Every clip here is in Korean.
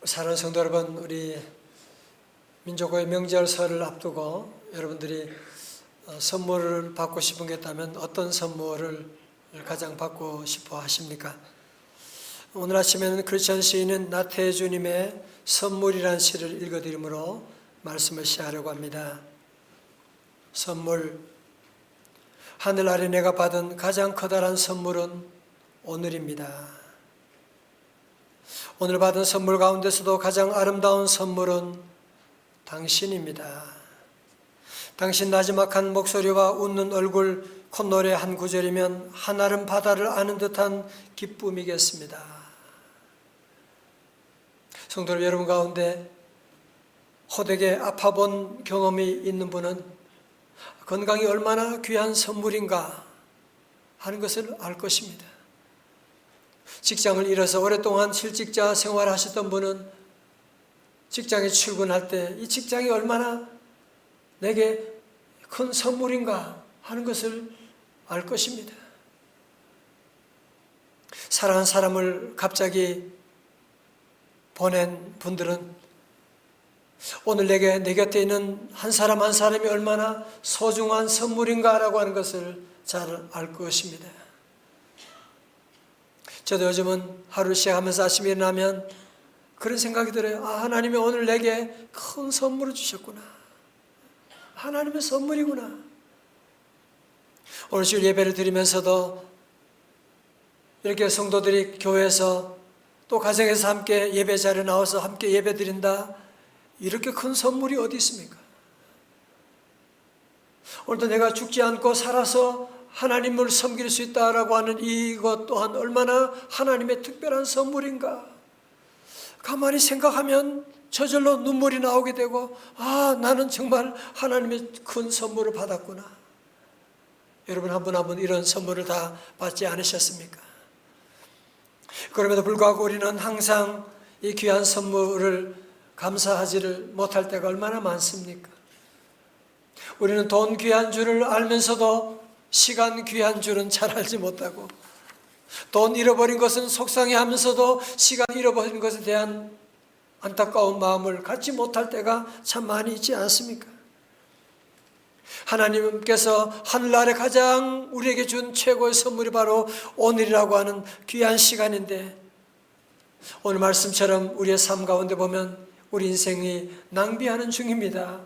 사랑하는 성도 여러분, 우리 민족의 명절설을 앞두고 여러분들이 선물을 받고 싶은 게 있다면 어떤 선물을 가장 받고 싶어 하십니까? 오늘 아침에는 크리스천 시인인 나태주님의 선물이라는 시를 읽어드리므로 말씀을 시작하려고 합니다. 선물. 하늘 아래 내가 받은 가장 커다란 선물은 오늘입니다. 오늘 받은 선물 가운데서도 가장 아름다운 선물은 당신입니다. 당신 나지막한 목소리와 웃는 얼굴, 콧노래 한 구절이면 한아름 바다를 아는 듯한 기쁨이겠습니다. 성도 여러분 가운데 호되게 아파본 경험이 있는 분은 건강이 얼마나 귀한 선물인가 하는 것을 알 것입니다. 직장을 잃어서 오랫동안 실직자 생활하셨던 분은 직장에 출근할 때 이 직장이 얼마나 내게 큰 선물인가 하는 것을 알 것입니다. 사랑하는 사람을 갑자기 보낸 분들은 오늘 내게 내 곁에 있는 한 사람 한 사람이 얼마나 소중한 선물인가라고 하는 것을 잘 알 것입니다. 저도 요즘은 하루 시작하면서 아침에 일어나면 그런 생각이 들어요. 하나님이 오늘 내게 큰 선물을 주셨구나. 하나님의 선물이구나. 오늘 주일 예배를 드리면서도 이렇게 성도들이 교회에서 또 가정에서 함께 예배 자리에 나와서 함께 예배 드린다. 이렇게 큰 선물이 어디 있습니까? 오늘도 내가 죽지 않고 살아서 하나님을 섬길 수 있다라고 하는 이것 또한 얼마나 하나님의 특별한 선물인가. 가만히 생각하면 저절로 눈물이 나오게 되고 나는 정말 하나님의 큰 선물을 받았구나. 여러분 한 분 한 분 이런 선물을 다 받지 않으셨습니까? 그럼에도 불구하고 우리는 항상 이 귀한 선물을 감사하지를 못할 때가 얼마나 많습니까? 우리는 돈 귀한 줄을 알면서도 시간 귀한 줄은 잘 알지 못하고, 돈 잃어버린 것은 속상해하면서도 시간 잃어버린 것에 대한 안타까운 마음을 갖지 못할 때가 참 많이 있지 않습니까? 하나님께서 하늘 아래 가장 우리에게 준 최고의 선물이 바로 오늘이라고 하는 귀한 시간인데, 오늘 말씀처럼 우리의 삶 가운데 보면 우리 인생이 낭비하는 중입니다.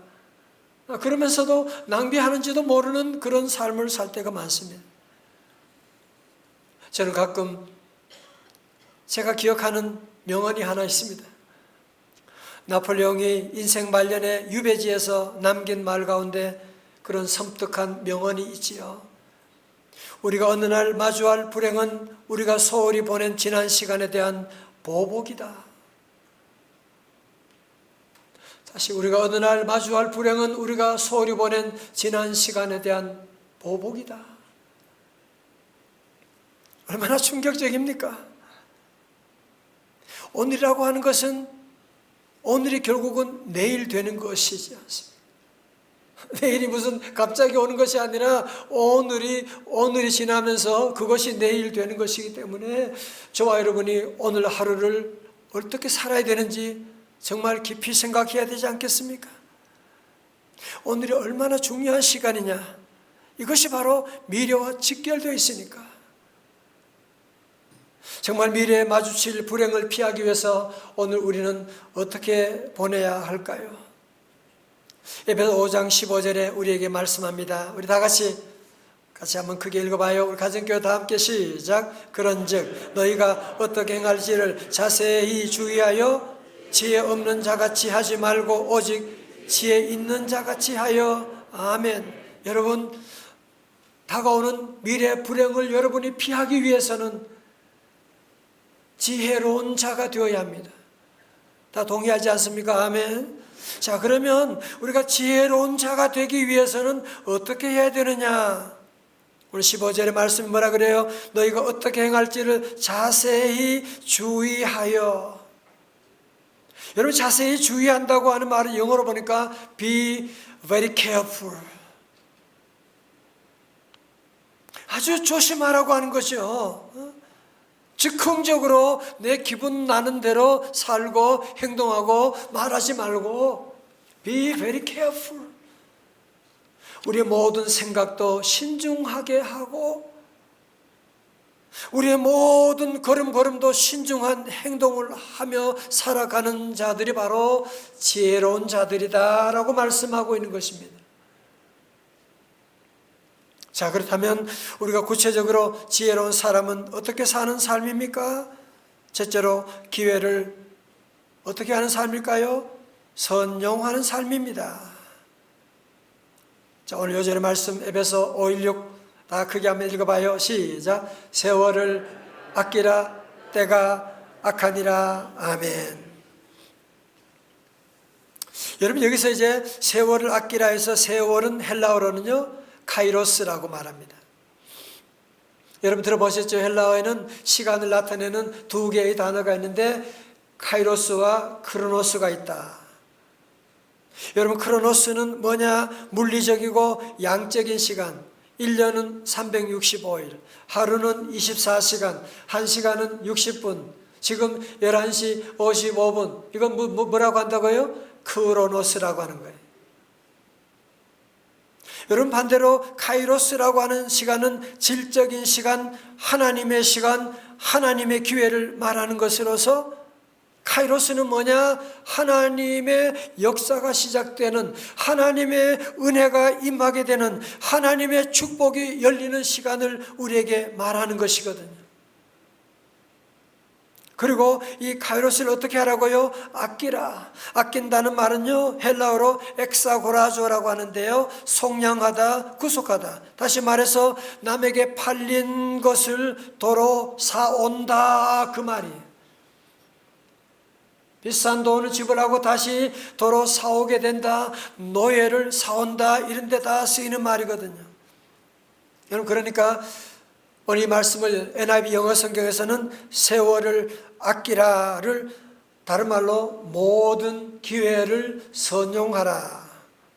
그러면서도 낭비하는지도 모르는 그런 삶을 살 때가 많습니다. 저는 가끔 제가 기억하는 명언이 하나 있습니다. 나폴레옹이 인생 말년에 유배지에서 남긴 말 가운데 그런 섬뜩한 명언이 있지요. 우리가 어느 날 마주할 불행은 우리가 소홀히 보낸 지난 시간에 대한 보복이다. 다시 우리가 어느 날 마주할 불행은 우리가 소홀히 보낸 지난 시간에 대한 보복이다. 얼마나 충격적입니까? 오늘이라고 하는 것은 오늘이 결국은 내일 되는 것이지 않습니까? 내일이 무슨 갑자기 오는 것이 아니라 오늘이 지나면서 그것이 내일 되는 것이기 때문에 저와 여러분이 오늘 하루를 어떻게 살아야 되는지 정말 깊이 생각해야 되지 않겠습니까? 오늘이 얼마나 중요한 시간이냐. 이것이 바로 미래와 직결되어 있으니까. 정말 미래에 마주칠 불행을 피하기 위해서 오늘 우리는 어떻게 보내야 할까요? 에베소 5장 15절에 우리에게 말씀합니다. 우리 다 같이 한번 크게 읽어봐요. 우리 가정교회 다 함께 시작. 그런즉 너희가 어떻게 행할지를 자세히 주의하여 지혜 없는 자같이 하지 말고 오직 지혜 있는 자같이 하여. 아멘. 여러분, 다가오는 미래 불행을 여러분이 피하기 위해서는 지혜로운 자가 되어야 합니다. 다 동의하지 않습니까? 아멘. 자, 그러면 우리가 지혜로운 자가 되기 위해서는 어떻게 해야 되느냐? 오늘 15절의 말씀이 뭐라 그래요? 너희가 어떻게 행할지를 자세히 주의하여. 여러분, 자세히 주의한다고 하는 말은 영어로 보니까 be very careful. 아주 조심하라고 하는 거죠. 즉흥적으로 내 기분 나는 대로 살고 행동하고 말하지 말고 be very careful. 우리의 모든 생각도 신중하게 하고 우리의 모든 걸음걸음도 신중한 행동을 하며 살아가는 자들이 바로 지혜로운 자들이다라고 말씀하고 있는 것입니다. 자, 그렇다면 우리가 구체적으로 지혜로운 사람은 어떻게 사는 삶입니까? 첫째로 기회를 어떻게 하는 삶일까요? 선용하는 삶입니다. 자, 오늘 요절의 말씀 에베소 5:16 다 크게 한번 읽어봐요. 시작. 세월을 아끼라 때가 악하니라. 아멘. 여러분, 여기서 이제 세월을 아끼라 해서 세월은 헬라어로는요 카이로스라고 말합니다. 여러분 들어보셨죠? 헬라어에는 시간을 나타내는 두 개의 단어가 있는데 카이로스와 크로노스가 있다. 여러분, 크로노스는 뭐냐? 물리적이고 양적인 시간. 1년은 365일, 하루는 24시간, 1시간은 60분, 지금 11시 55분. 이건 뭐라고 한다고요? 크로노스라고 하는 거예요. 여러분, 반대로 카이로스라고 하는 시간은 질적인 시간, 하나님의 시간, 하나님의 기회를 말하는 것으로서 카이로스는 뭐냐? 하나님의 역사가 시작되는, 하나님의 은혜가 임하게 되는, 하나님의 축복이 열리는 시간을 우리에게 말하는 것이거든요. 그리고 이 카이로스를 어떻게 하라고요? 아끼라. 아낀다는 말은요 헬라어로 엑사고라조라고 하는데요, 속량하다, 구속하다. 다시 말해서 남에게 팔린 것을 도로 사온다, 그 말이에요. 비싼 돈을 지불하고 다시 도로 사오게 된다, 노예를 사온다, 이런 데 다 쓰이는 말이거든요. 여러분, 그러니까 오늘 이 말씀을 NIV 영어 성경에서는 세월을 아끼라를 다른 말로 모든 기회를 선용하라,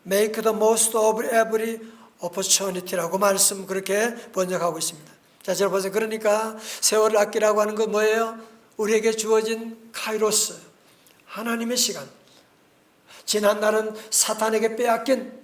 make the most of every opportunity라고 말씀 그렇게 번역하고 있습니다. 자, 여러분 보세요. 그러니까 세월을 아끼라고 하는 건 뭐예요? 우리에게 주어진 카이로스, 하나님의 시간. 지난 날은 사탄에게 빼앗긴,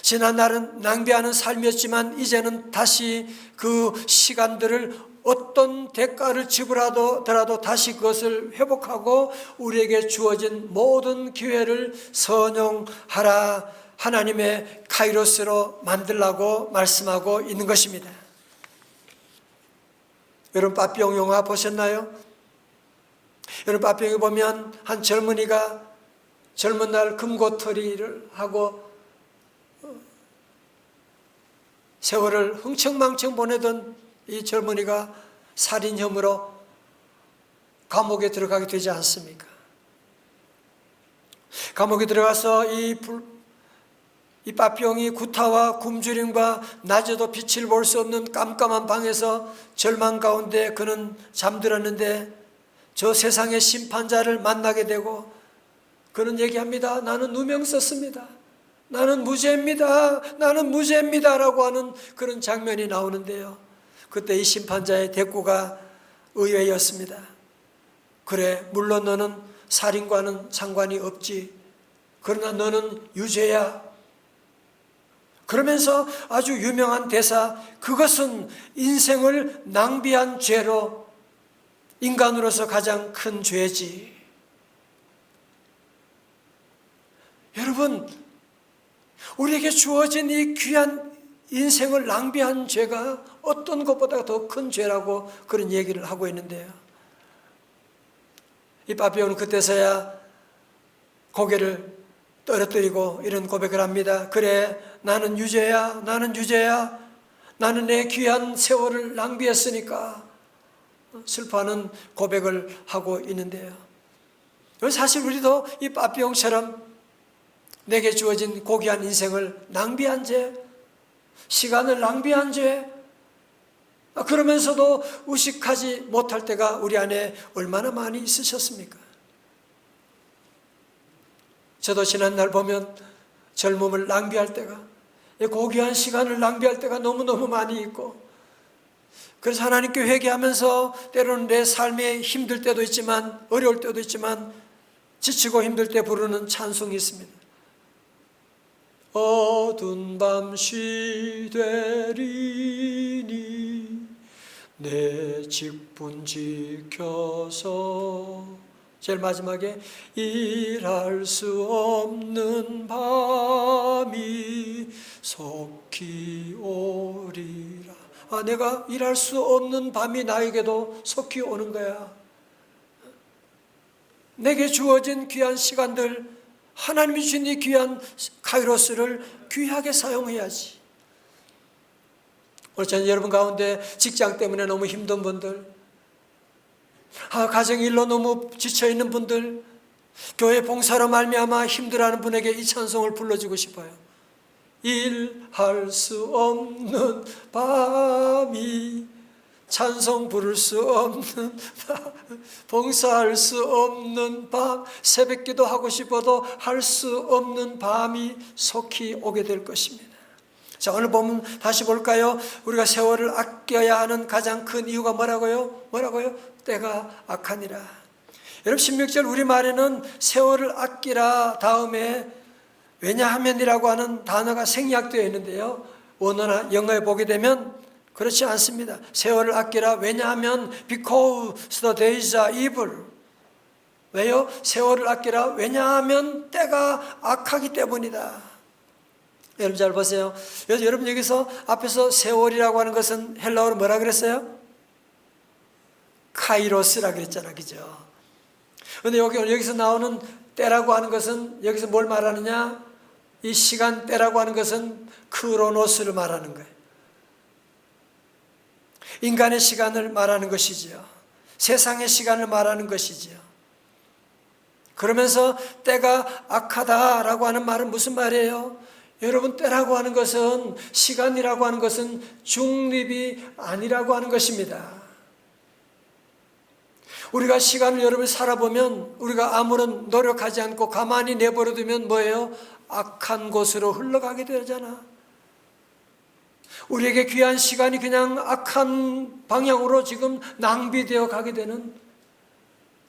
지난 날은 낭비하는 삶이었지만 이제는 다시 그 시간들을 어떤 대가를 지불하더라도 다시 그것을 회복하고 우리에게 주어진 모든 기회를 선용하라, 하나님의 카이로스로 만들라고 말씀하고 있는 것입니다. 여러분, 빠삐용 영화 보셨나요? 여러분, 빠삐용에 보면 한 젊은이가 젊은 날 금고털이를 하고 세월을 흥청망청 보내던 이 젊은이가 살인 혐의로 감옥에 들어가게 되지 않습니까? 감옥에 들어가서 이 빠삐용이 구타와 굶주림과 낮에도 빛을 볼 수 없는 깜깜한 방에서 절망 가운데 그는 잠들었는데 저 세상의 심판자를 만나게 되고 그는 얘기합니다. 나는 누명 썼습니다. 나는 무죄입니다. 나는 무죄입니다. 라고 하는 그런 장면이 나오는데요. 그때 이 심판자의 대꾸가 의외였습니다. 그래, 물론 너는 살인과는 상관이 없지. 그러나 너는 유죄야. 그러면서 아주 유명한 대사, 그것은 인생을 낭비한 죄로 인간으로서 가장 큰 죄지. 여러분, 우리에게 주어진 이 귀한 인생을 낭비한 죄가 어떤 것보다 더 큰 죄라고 그런 얘기를 하고 있는데요. 이 빠삐용은 그때서야 고개를 떨어뜨리고 이런 고백을 합니다. 그래, 나는 유죄야. 나는 유죄야. 나는 내 귀한 세월을 낭비했으니까. 슬퍼하는 고백을 하고 있는데요. 사실 우리도 이 빠삐용처럼 내게 주어진 고귀한 인생을 낭비한 죄, 시간을 낭비한 죄, 그러면서도 의식하지 못할 때가 우리 안에 얼마나 많이 있으셨습니까? 저도 지난날 보면 젊음을 낭비할 때가, 고귀한 시간을 낭비할 때가 너무너무 많이 있고, 그래서 하나님께 회개하면서 때로는 내 삶에 힘들 때도 있지만, 어려울 때도 있지만, 지치고 힘들 때 부르는 찬송이 있습니다. 어두운 밤 시되리니 내 직분 지켜서, 제일 마지막에 일할 수 없는 밤이 속히 오리라. 내가 일할 수 없는 밤이 나에게도 속히 오는 거야. 내게 주어진 귀한 시간들, 하나님이 주신 이 귀한 카이로스를 귀하게 사용해야지. 오늘 저는 여러분 가운데 직장 때문에 너무 힘든 분들, 가정 일로 너무 지쳐있는 분들, 교회 봉사로 말미암아 힘들어하는 분에게 이 찬송을 불러주고 싶어요. 일할 수 없는 밤이, 찬송 부를 수 없는 밤, 봉사할 수 없는 밤, 새벽기도 하고 싶어도 할 수 없는 밤이 속히 오게 될 것입니다. 자, 오늘 보면 다시 볼까요? 우리가 세월을 아껴야 하는 가장 큰 이유가 뭐라고요? 때가 악하니라. 여러분 16절 우리말에는 세월을 아끼라 다음에 왜냐하면이라고 하는 단어가 생략되어 있는데요, 원어나 영어에 보게 되면 그렇지 않습니다. 세월을 아끼라, 왜냐하면 because the days are evil. 왜요? 세월을 아끼라, 왜냐하면 때가 악하기 때문이다. 여러분 잘 보세요. 여러분 여기서 앞에서 세월이라고 하는 것은 헬라어로 뭐라 그랬어요? 카이로스라 그랬잖아, 그죠? 그런데 여기서 나오는 때라고 하는 것은 여기서 뭘 말하느냐? 이 시간 때라고 하는 것은 크로노스를 말하는 거예요. 인간의 시간을 말하는 것이지요. 세상의 시간을 말하는 것이지요. 그러면서 때가 악하다라고 하는 말은 무슨 말이에요? 여러분, 때라고 하는 것은, 시간이라고 하는 것은 중립이 아니라고 하는 것입니다. 우리가 시간을 여러분 살아보면 우리가 아무런 노력하지 않고 가만히 내버려두면 뭐예요? 악한 곳으로 흘러가게 되잖아. 우리에게 귀한 시간이 그냥 악한 방향으로 지금 낭비되어 가게 되는,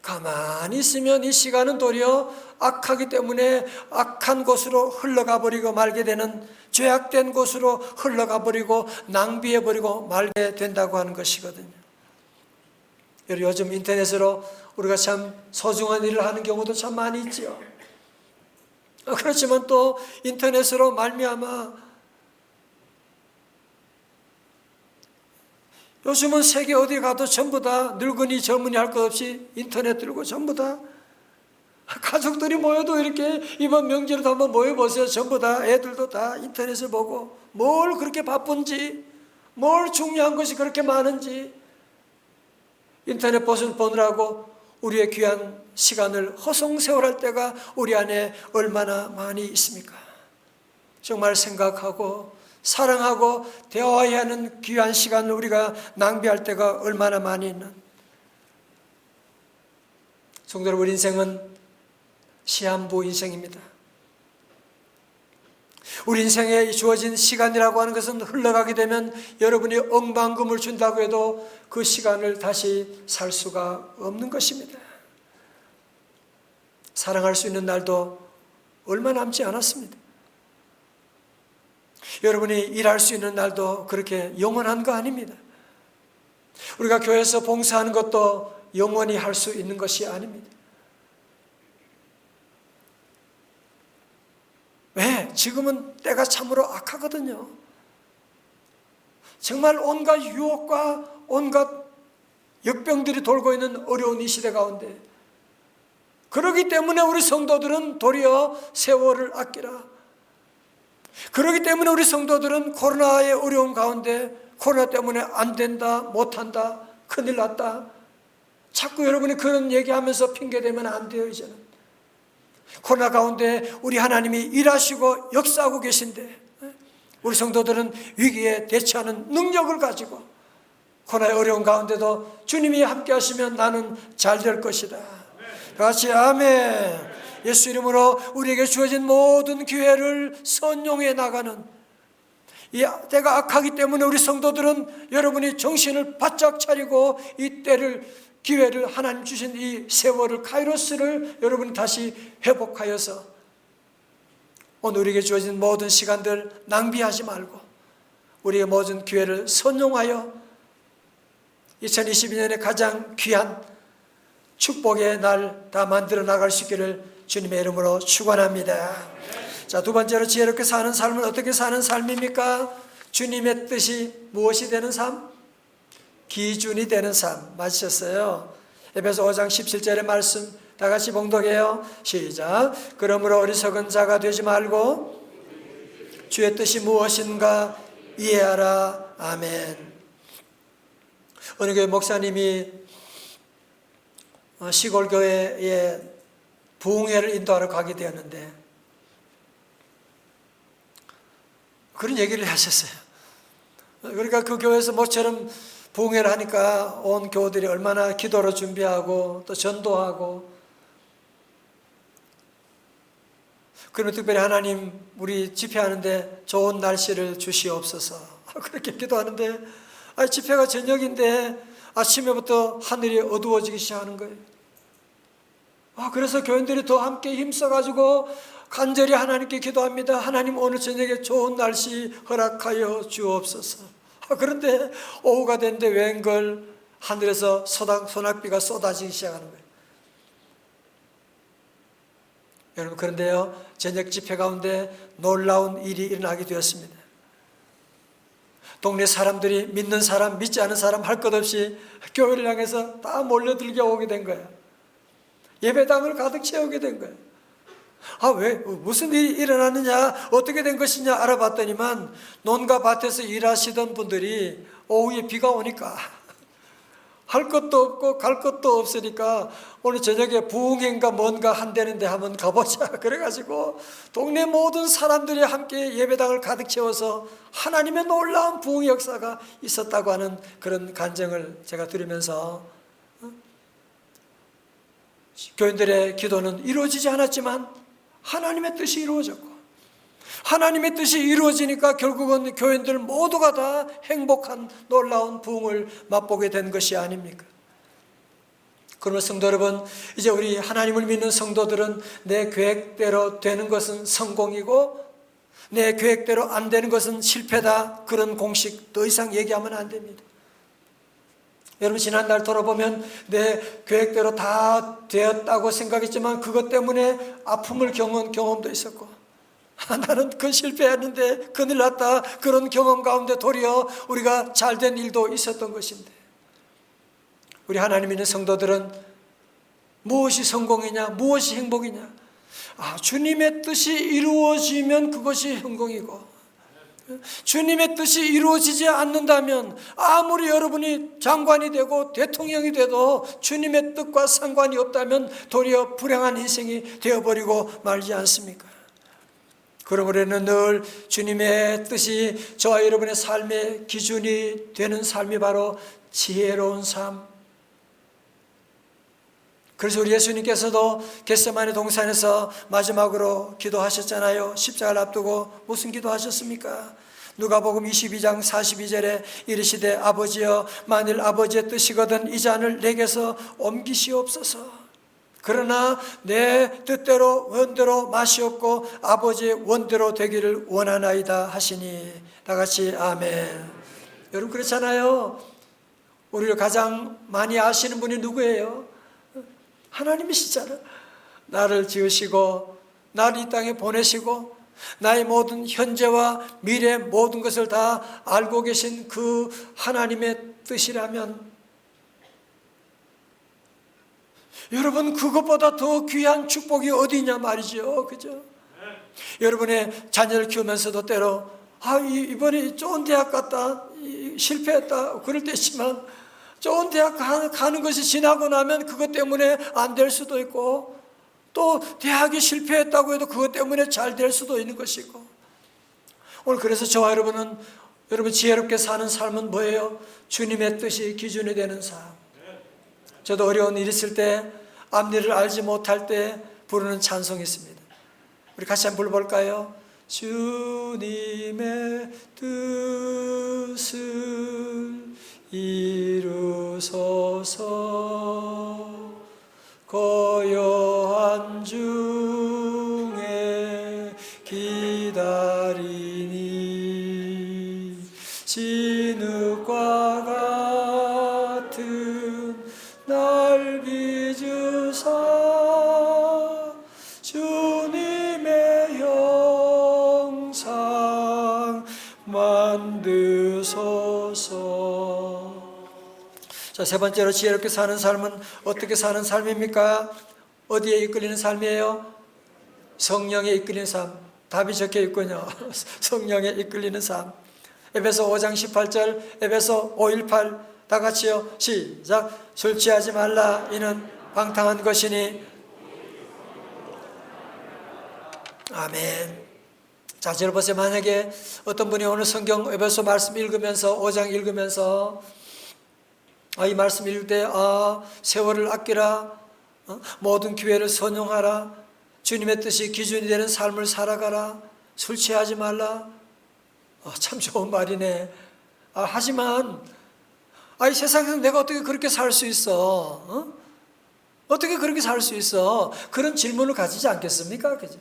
가만히 있으면 이 시간은 도리어 악하기 때문에 악한 곳으로 흘러가 버리고 말게 되는, 죄악된 곳으로 흘러가 버리고 낭비해 버리고 말게 된다고 하는 것이거든요. 요즘 인터넷으로 우리가 참 소중한 일을 하는 경우도 참 많이 있죠. 그렇지만 또 인터넷으로 말미암아 요즘은 세계 어디 가도 전부 다 늙은이 젊은이 할 것 없이 인터넷 들고 전부 다 가족들이 모여도 이렇게 이번 명절에도 한번 모여보세요. 전부 다 애들도 다 인터넷을 보고 뭘 그렇게 바쁜지, 뭘 중요한 것이 그렇게 많은지 인터넷 보느라고 우리의 귀한 시간을 허송세월할 때가 우리 안에 얼마나 많이 있습니까? 정말 생각하고 사랑하고 대화해야 하는 귀한 시간을 우리가 낭비할 때가 얼마나 많이 있는. 성도 여러분, 우리 인생은 시한부 인생입니다. 우리 인생에 주어진 시간이라고 하는 것은 흘러가게 되면 여러분이 억만금을 준다고 해도 그 시간을 다시 살 수가 없는 것입니다. 사랑할 수 있는 날도 얼마 남지 않았습니다. 여러분이 일할 수 있는 날도 그렇게 영원한 거 아닙니다. 우리가 교회에서 봉사하는 것도 영원히 할 수 있는 것이 아닙니다. 왜? 지금은 때가 참으로 악하거든요. 정말 온갖 유혹과 온갖 역병들이 돌고 있는 어려운 이 시대 가운데, 그렇기 때문에 우리 성도들은 도리어 세월을 아끼라. 그렇기 때문에 우리 성도들은 코로나의 어려움 가운데 코로나 때문에 안 된다, 못한다, 큰일 났다, 자꾸 여러분이 그런 얘기하면서 핑계대면 안 돼요. 이제는 코로나 가운데 우리 하나님이 일하시고 역사하고 계신데 우리 성도들은 위기에 대처하는 능력을 가지고 코로나의 어려운 가운데도 주님이 함께 하시면 나는 잘 될 것이다. 같이 아멘. 예수 이름으로 우리에게 주어진 모든 기회를 선용해 나가는, 이 때가 악하기 때문에 우리 성도들은 여러분이 정신을 바짝 차리고 이 때를, 기회를, 하나님 주신 이 세월을, 카이로스를 여러분이 다시 회복하여서 오늘 우리에게 주어진 모든 시간들 낭비하지 말고 우리의 모든 기회를 선용하여 2022년에 가장 귀한 축복의 날 다 만들어 나갈 수 있기를 주님의 이름으로 축원합니다. 자, 두 번째로 지혜롭게 사는 삶은 어떻게 사는 삶입니까? 주님의 뜻이 무엇이 되는 삶? 기준이 되는 삶. 맞으셨어요? 에베소 5장 17절의 말씀 다 같이 봉독해요. 시작. 그러므로 어리석은 자가 되지 말고 주의 뜻이 무엇인가 이해하라. 아멘. 어느 교회 목사님이 시골 교회에 부흥회를 인도하러 가게 되었는데 그런 얘기를 하셨어요. 그러니까 그 교회에서 모처럼 부흥회를 하니까 온 교우들이 얼마나 기도로 준비하고 또 전도하고, 그러면 특별히 하나님 우리 집회하는데 좋은 날씨를 주시옵소서 그렇게 기도하는데, 집회가 저녁인데 아침에부터 하늘이 어두워지기 시작하는 거예요. 그래서 교인들이 더 함께 힘써가지고 간절히 하나님께 기도합니다. 하나님 오늘 저녁에 좋은 날씨 허락하여 주옵소서. 그런데 오후가 됐는데 웬걸 하늘에서 소낙비가 쏟아지기 시작하는 거예요. 여러분, 그런데요, 저녁 집회 가운데 놀라운 일이 일어나게 되었습니다. 동네 사람들이 믿는 사람, 믿지 않은 사람 할 것 없이 교회를 향해서 다 몰려들게 오게 된 거예요. 예배당을 가득 채우게 된 거예요. 왜 무슨 일이 일어났느냐, 어떻게 된 것이냐 알아봤더니만 논과 밭에서 일하시던 분들이 오후에 비가 오니까 할 것도 없고 갈 것도 없으니까 오늘 저녁에 부흥회인가 뭔가 한다는데 한번 가보자 그래가지고 동네 모든 사람들이 함께 예배당을 가득 채워서 하나님의 놀라운 부흥 역사가 있었다고 하는 그런 간증을 제가 들으면서 교인들의 기도는 이루어지지 않았지만 하나님의 뜻이 이루어졌고, 하나님의 뜻이 이루어지니까 결국은 교인들 모두가 다 행복한 놀라운 부흥을 맛보게 된 것이 아닙니까? 그러면 성도 여러분, 이제 우리 하나님을 믿는 성도들은 내 계획대로 되는 것은 성공이고 내 계획대로 안 되는 것은 실패다, 그런 공식 더 이상 얘기하면 안 됩니다. 여러분, 지난날 돌아보면 내 계획대로 다 되었다고 생각했지만 그것 때문에 아픔을 겪은 경험도 있었고, 나는 그 실패했는데 큰일 났다, 그런 경험 가운데 도리어 우리가 잘된 일도 있었던 것인데, 우리 하나님 있는 성도들은 무엇이 성공이냐, 무엇이 행복이냐, 주님의 뜻이 이루어지면 그것이 성공이고, 주님의 뜻이 이루어지지 않는다면 아무리 여러분이 장관이 되고 대통령이 돼도 주님의 뜻과 상관이 없다면 도리어 불행한 인생이 되어버리고 말지 않습니까? 그러므로는 늘 주님의 뜻이 저와 여러분의 삶의 기준이 되는 삶이 바로 지혜로운 삶. 그래서 우리 예수님께서도 겟세마네 동산에서 마지막으로 기도하셨잖아요. 십자가를 앞두고 무슨 기도하셨습니까? 누가복음 22장 42절에 이르시되 아버지여, 만일 아버지의 뜻이거든 이 잔을 내게서 옮기시옵소서. 그러나 내 뜻대로 원대로 마시옵고 아버지의 원대로 되기를 원하나이다 하시니. 다 같이 아멘. 여러분, 그렇잖아요. 우리를 가장 많이 아시는 분이 누구예요? 하나님이시잖아. 나를 지으시고 나를 이 땅에 보내시고 나의 모든 현재와 미래 모든 것을 다 알고 계신 그 하나님의 뜻이라면, 여러분, 그것보다 더 귀한 축복이 어디 있냐 말이죠. 그죠? 여러분의 자녀를 키우면서도 때로 이번에 좋은 대학 갔다, 실패했다, 그럴 때 있지만 좋은 대학 가는 것이 지나고 나면 그것 때문에 안 될 수도 있고, 또 대학이 실패했다고 해도 그것 때문에 잘 될 수도 있는 것이고, 오늘 그래서 저와 여러분은, 여러분 지혜롭게 사는 삶은 뭐예요? 주님의 뜻이 기준이 되는 삶. 저도 어려운 일 있을 때, 앞일을 알지 못할 때 부르는 찬송이 있습니다. 우리 같이 한번 불러볼까요? 주님의 뜻을 이루소서. 고요한 중에 기다리니 진흙과 같은 날 빚으사 주님의 형상 만드소서. 자, 세 번째로 지혜롭게 사는 삶은 어떻게 사는 삶입니까? 어디에 이끌리는 삶이에요? 성령에 이끌리는 삶. 답이 적혀 있군요. 성령에 이끌리는 삶. 에베소 5장 18절, 에베소 5:18 다 같이요. 시작. 술 취하지 말라. 이는 방탕한 것이니. 아멘. 자, 여러분 보세요. 만약에 어떤 분이 오늘 성경 에베소 말씀 읽으면서 5장 읽으면서 이 말씀 읽을 때 세월을 아끼라, 모든 기회를 선용하라, 주님의 뜻이 기준이 되는 삶을 살아가라, 술 취하지 말라. 참 좋은 말이네. 하지만 이 세상에서 내가 어떻게 그렇게 살 수 있어? 어떻게 그렇게 살 수 있어? 그런 질문을 가지지 않겠습니까? 그죠?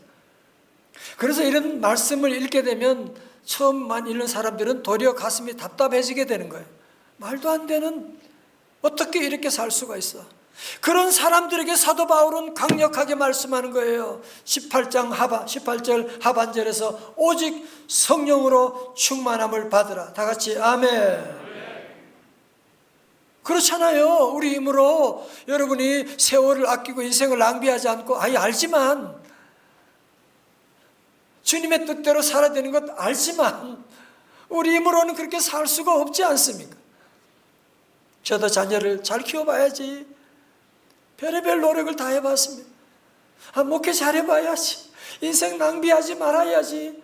그래서 이런 말씀을 읽게 되면 처음만 읽는 사람들은 도리어 가슴이 답답해지게 되는 거예요. 말도 안 되는, 어떻게 이렇게 살 수가 있어? 그런 사람들에게 사도 바울은 강력하게 말씀하는 거예요. 18절 하반절에서 오직 성령으로 충만함을 받으라. 다 같이 아멘. 그렇잖아요. 우리 힘으로 여러분이 세월을 아끼고 인생을 낭비하지 않고 알지만, 주님의 뜻대로 살아야 되는 것 알지만 우리 힘으로는 그렇게 살 수가 없지 않습니까? 저도 자녀를 잘 키워봐야지. 별의별 노력을 다 해봤습니다. 목회 잘해봐야지. 인생 낭비하지 말아야지.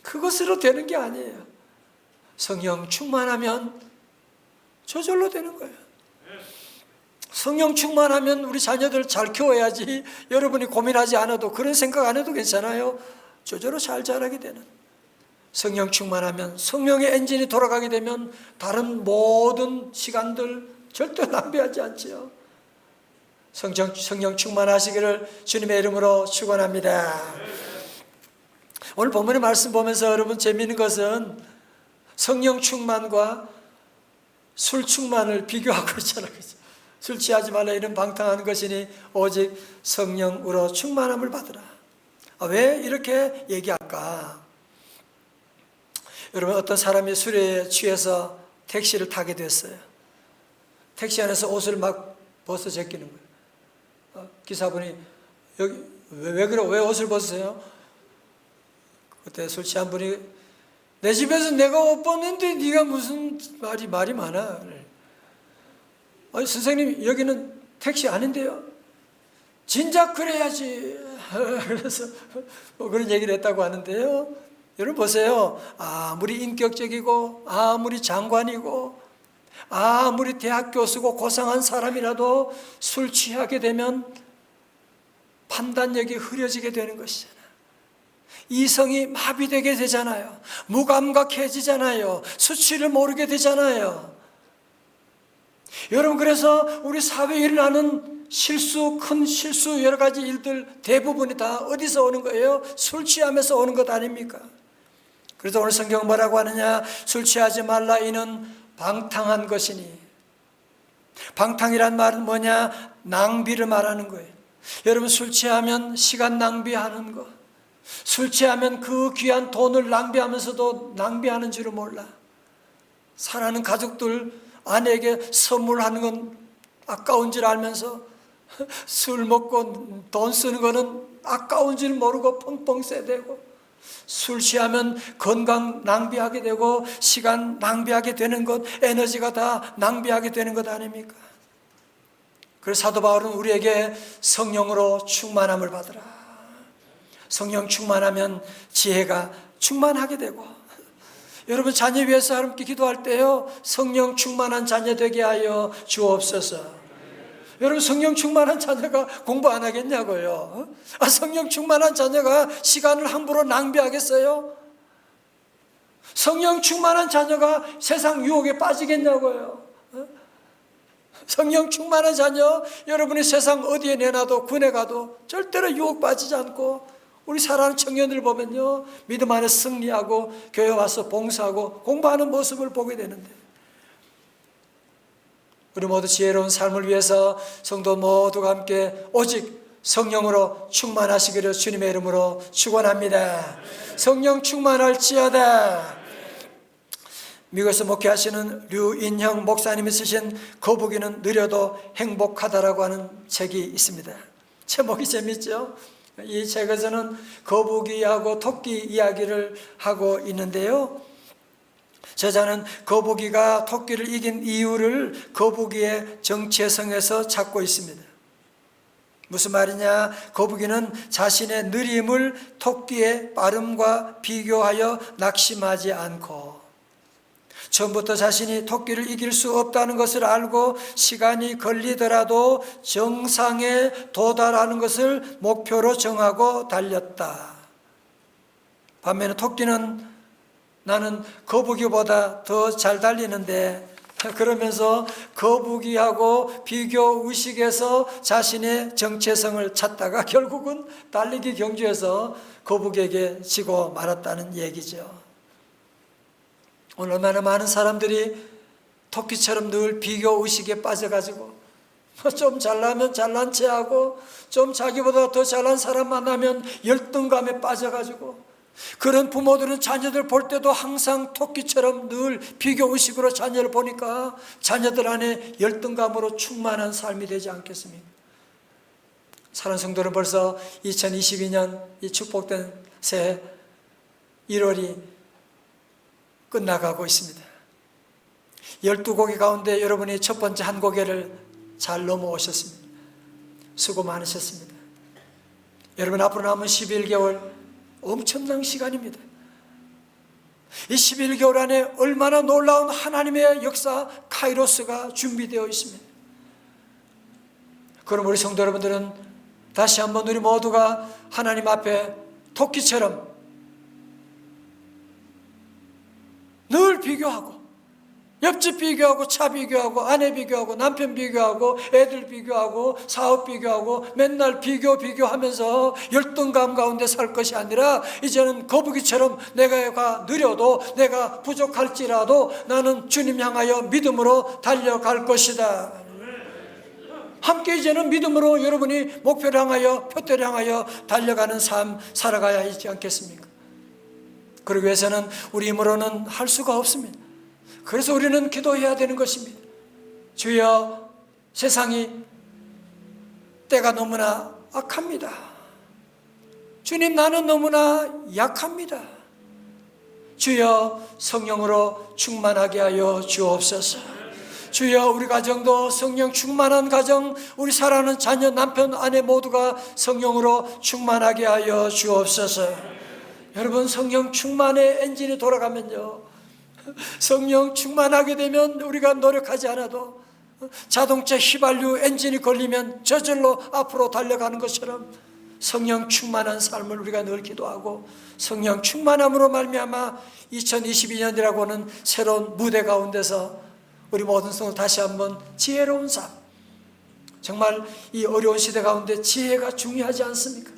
그것으로 되는 게 아니에요. 성령 충만하면 저절로 되는 거예요. 성령 충만하면 우리 자녀들 잘 키워야지. 여러분이 고민하지 않아도, 그런 생각 안 해도 괜찮아요. 저절로 잘 자라게 되는. 성령 충만하면, 성령의 엔진이 돌아가게 되면 다른 모든 시간들 절대 낭비하지 않지요. 성령 충만하시기를 주님의 이름으로 축원합니다. 오늘 본문의 말씀 보면서 여러분 재미있는 것은 성령 충만과 술 충만을 비교하고 있잖아요. 술 취하지 말라. 이는 방탕한 것이니 오직 성령으로 충만함을 받으라. 왜 이렇게 얘기할까? 여러분, 어떤 사람이 술에 취해서 택시를 타게 됐어요. 택시 안에서 옷을 막 벗어 제끼는 거예요. 기사분이 여기 왜 옷을 벗으세요? 그때 술 취한 분이 내 집에서 내가 옷 벗는데 네가 무슨 말이 많아. 선생님, 여기는 택시 아닌데요. 진작 그래야지. 그래서 그런 얘기를 했다고 하는데요. 여러분 보세요. 아무리 인격적이고 아무리 장관이고 아무리 대학 교수고 고상한 사람이라도 술 취하게 되면 판단력이 흐려지게 되는 것이잖아요. 이성이 마비되게 되잖아요. 무감각해지잖아요. 수치를 모르게 되잖아요. 여러분, 그래서 우리 사회에 일어나는 실수, 큰 실수, 여러 가지 일들 대부분이 다 어디서 오는 거예요? 술 취하면서 오는 것 아닙니까? 그래서 오늘 성경 뭐라고 하느냐? 술 취하지 말라. 이는 방탕한 것이니. 방탕이란 말은 뭐냐? 낭비를 말하는 거예요. 여러분, 술 취하면 시간 낭비하는 거, 술 취하면 그 귀한 돈을 낭비하면서도 낭비하는 줄을 몰라. 사랑하는 가족들 아내에게 선물하는 건 아까운 줄 알면서 술 먹고 돈 쓰는 거는 아까운 줄 모르고 펑펑 쎄대고, 술 취하면 건강 낭비하게 되고 시간 낭비하게 되는 것, 에너지가 다 낭비하게 되는 것 아닙니까? 그래서 사도 바울은 우리에게 성령으로 충만함을 받으라. 성령 충만하면 지혜가 충만하게 되고, 여러분 자녀 위해서 하나님께 기도할 때요, 성령 충만한 자녀 되게 하여 주옵소서. 여러분, 성령 충만한 자녀가 공부 안 하겠냐고요? 성령 충만한 자녀가 시간을 함부로 낭비하겠어요? 성령 충만한 자녀가 세상 유혹에 빠지겠냐고요? 성령 충만한 자녀, 여러분이 세상 어디에 내놔도 군에 가도 절대로 유혹 빠지지 않고, 우리 사랑하는 청년들 보면요, 믿음 안에 승리하고 교회 와서 봉사하고 공부하는 모습을 보게 되는데, 우리 모두 지혜로운 삶을 위해서 성도 모두가 함께 오직 성령으로 충만하시기를 주님의 이름으로 축원합니다. 성령 충만할지어다. 미국에서 목회하시는 류인형 목사님이 쓰신 거북이는 느려도 행복하다라고 하는 책이 있습니다. 제목이 재밌죠? 이 책에서는 거북이하고 토끼 이야기를 하고 있는데요, 저자는 거북이가 토끼를 이긴 이유를 거북이의 정체성에서 찾고 있습니다. 무슨 말이냐? 거북이는 자신의 느림을 토끼의 빠름과 비교하여 낙심하지 않고, 처음부터 자신이 토끼를 이길 수 없다는 것을 알고 시간이 걸리더라도 정상에 도달하는 것을 목표로 정하고 달렸다. 반면에 토끼는 나는 거북이보다 더 잘 달리는데, 그러면서 거북이하고 비교 의식에서 자신의 정체성을 찾다가 결국은 달리기 경주에서 거북이에게 지고 말았다는 얘기죠. 오늘 얼마나 많은 사람들이 토끼처럼 늘 비교 의식에 빠져가지고 좀 잘나면 잘난 체하고, 좀 자기보다 더 잘난 사람 만나면 열등감에 빠져가지고, 그런 부모들은 자녀들 볼 때도 항상 토끼처럼 늘 비교 의식으로 자녀를 보니까 자녀들 안에 열등감으로 충만한 삶이 되지 않겠습니까? 사랑하는 성도는 벌써 2022년 이 축복된 새해 1월이 끝나가고 있습니다. 12곡의 가운데 여러분이 첫 번째 한 곡에를 잘 넘어오셨습니다. 수고 많으셨습니다. 여러분, 앞으로 남은 11개월 엄청난 시간입니다. 이 11개월 안에 얼마나 놀라운 하나님의 역사 카이로스가 준비되어 있습니다. 그럼 우리 성도 여러분들은 다시 한번 우리 모두가 하나님 앞에 토끼처럼 늘 비교하고, 옆집 비교하고, 차 비교하고, 아내 비교하고, 남편 비교하고, 애들 비교하고, 사업 비교하고, 맨날 비교하면서 열등감 가운데 살 것이 아니라, 이제는 거북이처럼 내가 느려도, 내가 부족할지라도 나는 주님 향하여 믿음으로 달려갈 것이다. 함께 이제는 믿음으로 여러분이 목표를 향하여, 표대를 향하여 달려가는 삶 살아가야 하지 않겠습니까? 그러기 위해서는 우리 힘으로는 할 수가 없습니다. 그래서 우리는 기도해야 되는 것입니다. 주여, 세상이 때가 너무나 악합니다. 주님, 나는 너무나 약합니다. 주여, 성령으로 충만하게 하여 주옵소서. 주여, 우리 가정도 성령 충만한 가정, 우리 사랑하는 자녀, 남편, 아내 모두가 성령으로 충만하게 하여 주옵소서. 여러분, 성령 충만의 엔진이 돌아가면요, 성령 충만하게 되면 우리가 노력하지 않아도 자동차 휘발유 엔진이 걸리면 저절로 앞으로 달려가는 것처럼 성령 충만한 삶을 우리가 늘 기도하고, 성령 충만함으로 말미암아 2022년이라고 하는 새로운 무대 가운데서 우리 모든 성도 다시 한번 지혜로운 삶, 정말 이 어려운 시대 가운데 지혜가 중요하지 않습니까?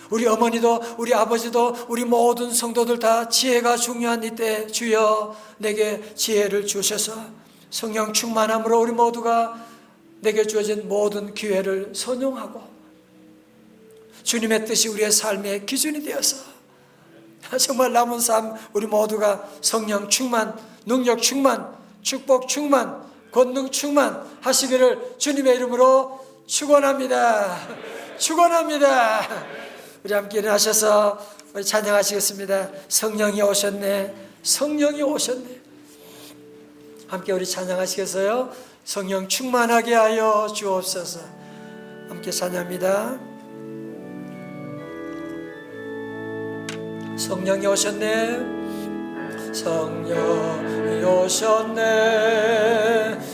우리 어머니도 우리 아버지도 우리 모든 성도들 다 지혜가 중요한 이때 주여 내게 지혜를 주셔서 성령 충만함으로 우리 모두가 내게 주어진 모든 기회를 선용하고 주님의 뜻이 우리의 삶의 기준이 되어서 정말 남은 삶 우리 모두가 성령 충만, 능력 충만, 축복 충만, 권능 충만 하시기를 주님의 이름으로 축원합니다. 축원합니다. 우리 함께 일어나셔서 찬양하시겠습니다. 성령이 오셨네, 성령이 오셨네. 함께 우리 찬양하시겠어요? 성령 충만하게 하여 주옵소서. 함께 찬양합니다. 성령이 오셨네, 성령이 오셨네,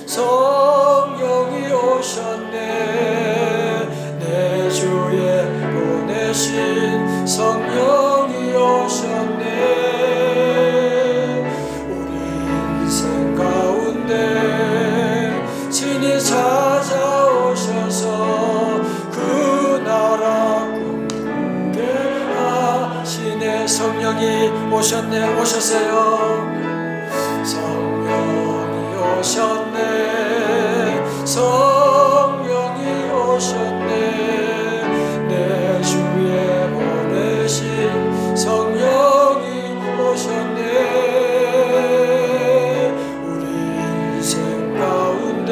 성령이 오셨네. 내 주에 보내신 성령이 오셨네. 우리 인생 가운데 친히 찾아오셔서 그 나라 꿈꾸게 하시네. 성령이 오셨네. 오셨어요. 성령이 오셨네. 성령이 오셨네. 내 주에 보내신 성령이 오셨네. 우리 인생 가운데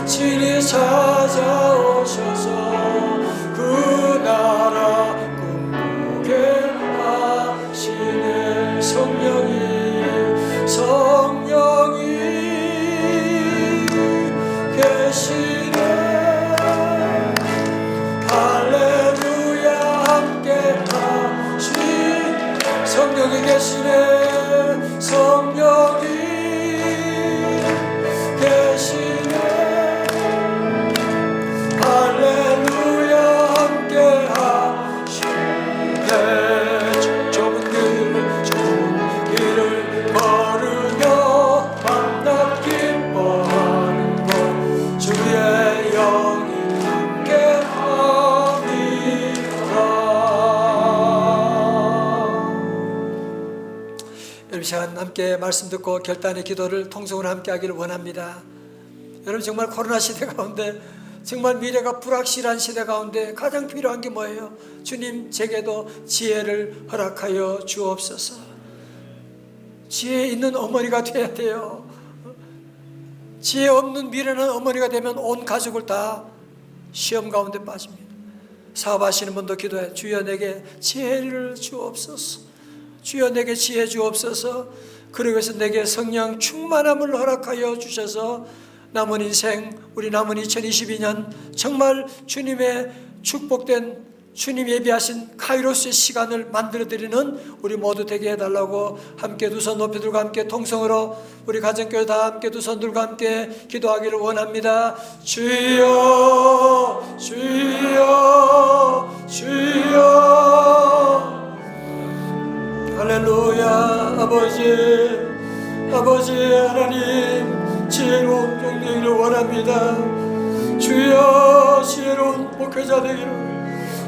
친히 찾아오셔서 그 나라 꿈꾸게 하시네. 성령이 계시네. 할렐루야. 함께 하시. 성령이 계시네. 성령이 계시네. 할렐루야. 함께 하시네. 좁은 길을 걸으며 만나 기뻐하는 것 주의 영이 함께하리라. 여러분, 시간 함께 말씀 듣고 결단의 기도를 통성으로 함께 하기를 원합니다. 여러분, 정말 코로나 시대 가운데, 정말 미래가 불확실한 시대 가운데 가장 필요한 게 뭐예요? 주님, 제게도 지혜를 허락하여 주옵소서. 지혜 있는 어머니가 돼야 돼요. 지혜 없는 미련한 어머니가 되면 온 가족을 다 시험 가운데 빠집니다. 사업하시는 분도 기도해. 주여, 내게 지혜를 주옵소서. 주여, 내게 지혜 주옵소서. 그러기 위해서 내게 성령 충만함을 허락하여 주셔서 남은 인생, 우리 남은 2022년 정말 주님의 축복된, 주님 예비하신 카이로스의 시간을 만들어드리는 우리 모두 되게 해달라고 함께 두 손 높이 들고 함께 통성으로 우리 가정교회 다 함께 두 손 들고 함께 기도하기를 원합니다. 주여, 주여, 주여. 할렐루야. 아버지 하나님, 지혜로운 종 되기를 원합니다. 주여, 지혜로운 목회자 되기를,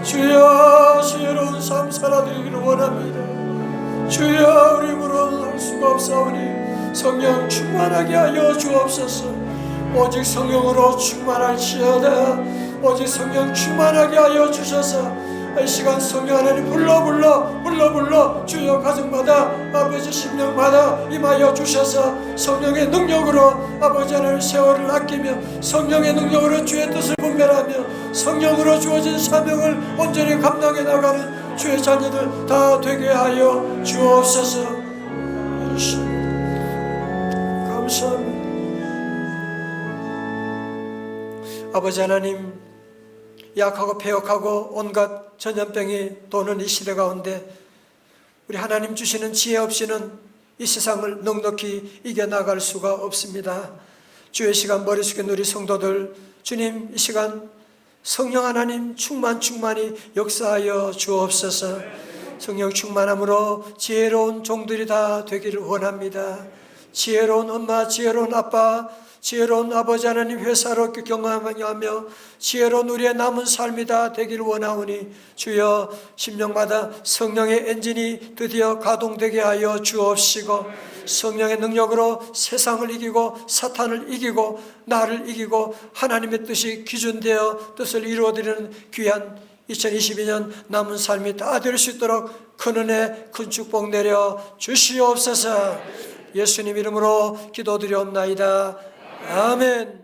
주여, 지혜로운 삶 살아드리기를 원합니다. 주여, 우리 힘으로는 할 수가 없사오니 성령 충만하게 하여 주옵소서. 오직 성령으로 충만할지어다. 오직 성령 충만하게 하여 주셔서 이 시간 성령 하나님 불러 주여 가정마다, 아버지 심령마다 임하여 주셔서 성령의 능력으로 아버지 하나님 세월을 아끼며 성령의 능력으로 주의 뜻을 분별하며 성령으로 주어진 사명을 온전히 감당해 나가는 주의 자녀들 다 되게 하여 주옵소서. 감사합니다. 아버지 하나님, 약하고 폐역하고 온갖 전염병이 도는 이 시대 가운데 우리 하나님 주시는 지혜 없이는 이 세상을 넉넉히 이겨나갈 수가 없습니다. 주의 시간 머리 숙인 우리 성도들, 주님 이 시간 성령 하나님 충만히 역사하여 주옵소서. 성령 충만함으로 지혜로운 종들이 다 되기를 원합니다. 지혜로운 엄마, 지혜로운 아빠, 지혜로운 아버지 하나님 회사로 경험하며 지혜로운 우리의 남은 삶이 다 되기를 원하오니 주여, 심령마다 성령의 엔진이 드디어 가동되게 하여 주옵시고 성령의 능력으로 세상을 이기고 사탄을 이기고 나를 이기고 하나님의 뜻이 기준되어 뜻을 이루어드리는 귀한 2022년 남은 삶이 다 될 수 있도록 큰 은혜, 큰 축복 내려 주시옵소서. 예수님 이름으로 기도드리옵나이다. 아멘.